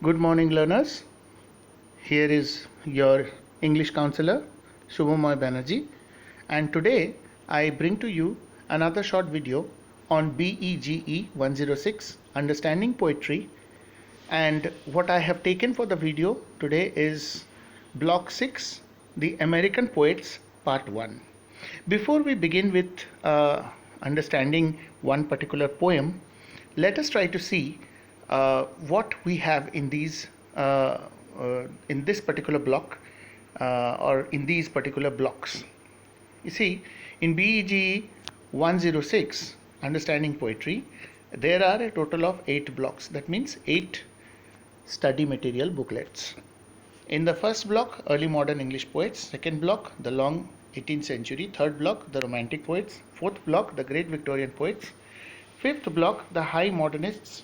Good morning, learners. Here is your English counselor, Shubhamoy Banerjee, and today I bring to you another short video on BEGE 106 Understanding Poetry. And what I have taken for the video today is Block 6 The American Poets Part 1. Before we begin with understanding one particular poem, let us try to see what we have in these in this particular block or in these particular blocks. You see, in BEGE 106 Understanding Poetry, there are a total of 8 blocks. That means 8 study material booklets. In the first block, early modern English poets. Second block, the long 18th century. Third block, the romantic poets. Fourth block, the great Victorian poets. Fifth block, the high modernists,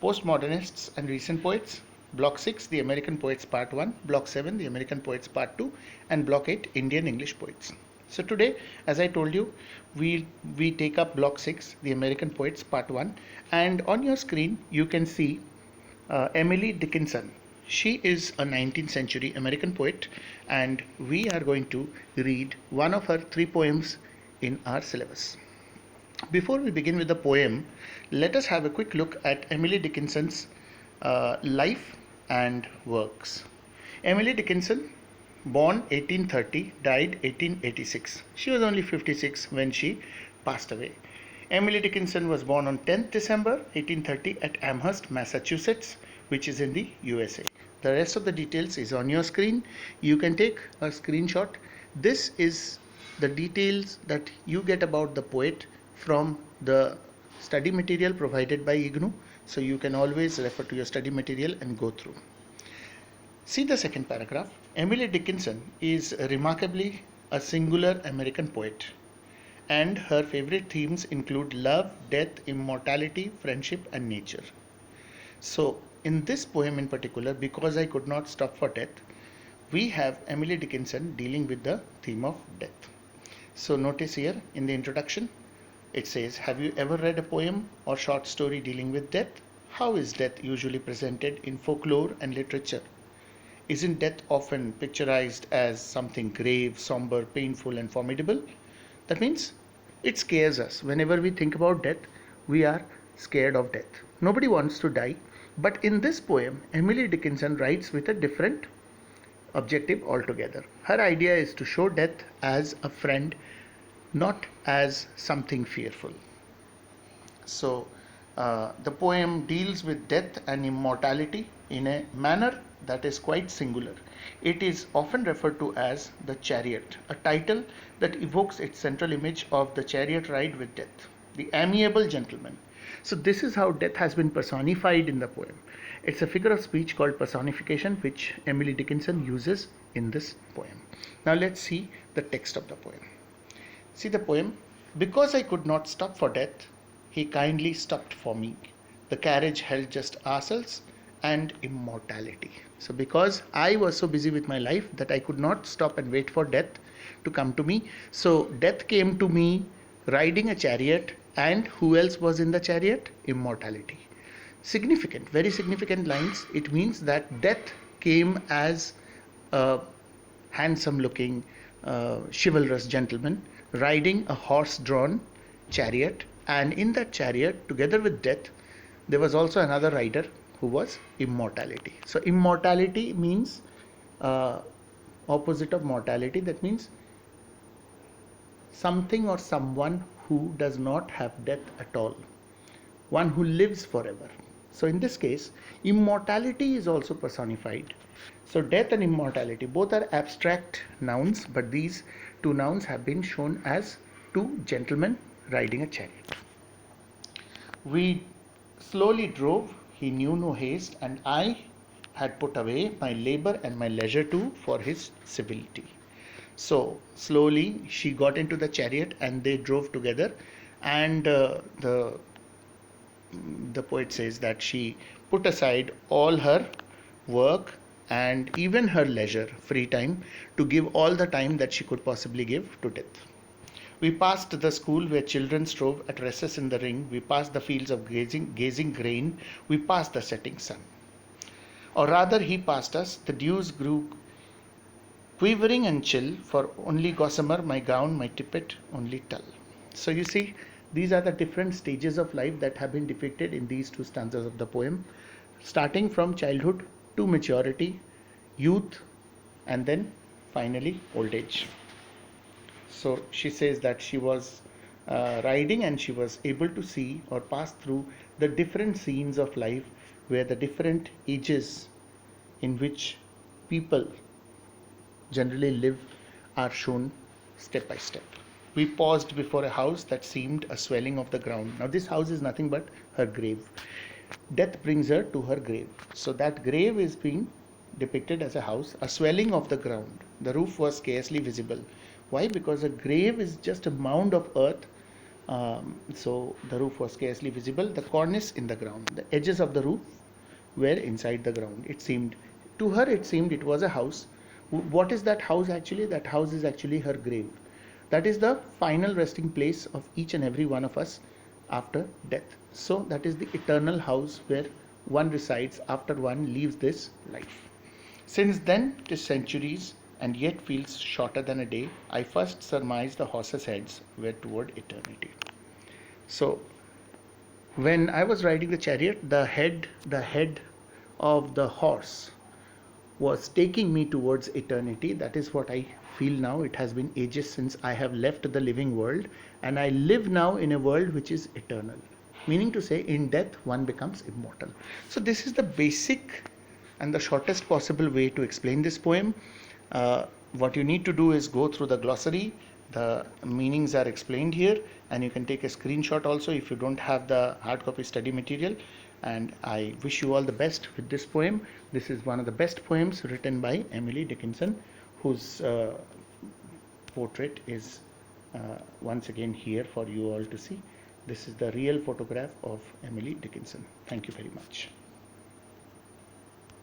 postmodernists and recent poets. Block 6, the American poets part 1. Block 7, the American poets part 2. And block 8, Indian English poets. So today, as I told you, we take up block 6, the American poets part 1. And on your screen, you can see Emily Dickinson. She is a 19th century American poet, and we are going to read one of her 3 poems in our syllabus. Before we begin with the poem, let us have a quick look at Emily Dickinson's life and works. Emily Dickinson, born 1830, died 1886. She was only 56 when she passed away. Emily Dickinson was born on 10th December 1830 at Amherst, Massachusetts, which is in the USA. The rest of the details is on your screen. You can take a screenshot. This is the details that you get about the poet from the study material provided by IGNOU. So you can always refer to your study material and go through. See the second paragraph. Emily Dickinson is remarkably a singular American poet, and her favorite themes include love, death, immortality, friendship, and nature. So, in this poem in particular, Because I Could Not Stop for Death, we have Emily Dickinson dealing with the theme of death. So, notice here in the introduction, it says, have you ever read a poem or short story dealing with death? How is death usually presented in folklore and literature? Isn't death often picturized as something grave, somber, painful, and formidable? That means it scares us. Whenever we think about death, we are scared of death. Nobody wants to die. But in this poem, Emily Dickinson writes with a different objective altogether. Her idea is to show death as a friend, not as something fearful. So, the poem deals with death and immortality in a manner that is quite singular. It is often referred to as the chariot, a title that evokes its central image of the chariot ride with death, the amiable gentleman. So this is how death has been personified in the poem. It's a figure of speech called personification, which Emily Dickinson uses in this poem. Now let's see the text of the poem. See the poem. Because I could not stop for death, he kindly stopped for me. The carriage held just ourselves and immortality. So because I was so busy with my life that I could not stop and wait for death to come to me, so death came to me riding a chariot, and who else was in the chariot? Immortality. Significant, very significant lines. It means that death came as a handsome looking chivalrous gentleman riding a horse drawn chariot, and in that chariot together with death there was also another rider who was immortality. So immortality means opposite of mortality. That means something or someone who does not have death at all, one who lives forever. So in this case, immortality is also personified. So death and immortality both are abstract nouns, but these two nouns have been shown as two gentlemen riding a chariot. We slowly drove, he knew no haste, and I had put away my labor and my leisure too for his civility. So slowly she got into the chariot and they drove together, and the poet says that she put aside all her work and even her leisure, free time, to give all the time that she could possibly give to death. We passed the school where children strove at recess in the ring. We passed the fields of gazing grain. We passed the setting sun. Or rather, he passed us. The dews grew quivering and chill, for only gossamer, my gown, my tippet, only tulle. So you see, these are the different stages of life that have been depicted in these two stanzas of the poem, starting from childhood to maturity, youth, and then finally old age. So she says that she was riding and she was able to see or pass through the different scenes of life where the different ages in which people generally live are shown step by step. We paused before a house that seemed a swelling of the ground. Now, this house is nothing but her grave. Death brings her to her grave. So, that grave is being depicted as a house, a swelling of the ground. The roof was scarcely visible. Why? Because a grave is just a mound of earth. So, the roof was scarcely visible. The cornice in the ground, the edges of the roof were inside the ground. It seemed, to her, it was a house. What is that house actually? That house is actually her grave. That is the final resting place of each and every one of us after death. So that is the eternal house where one resides after one leaves this life. Since then, 'tis centuries, and yet feels shorter than a day, I first surmised the horses' heads were toward eternity. So when I was riding the chariot, the head of the horse was taking me towards eternity. That is what I feel now. It has been ages since I have left the living world, and I live now in a world which is eternal. Meaning to say, in death, one becomes immortal. So, this is the basic and the shortest possible way to explain this poem. What you need to do is go through the glossary. The meanings are explained here, and you can take a screenshot also if you don't have the hard copy study material. And I wish you all the best with this poem. This is one of the best poems written by Emily Dickinson, whose portrait is once again here for you all to see. This is the real photograph of Emily Dickinson. Thank you very much.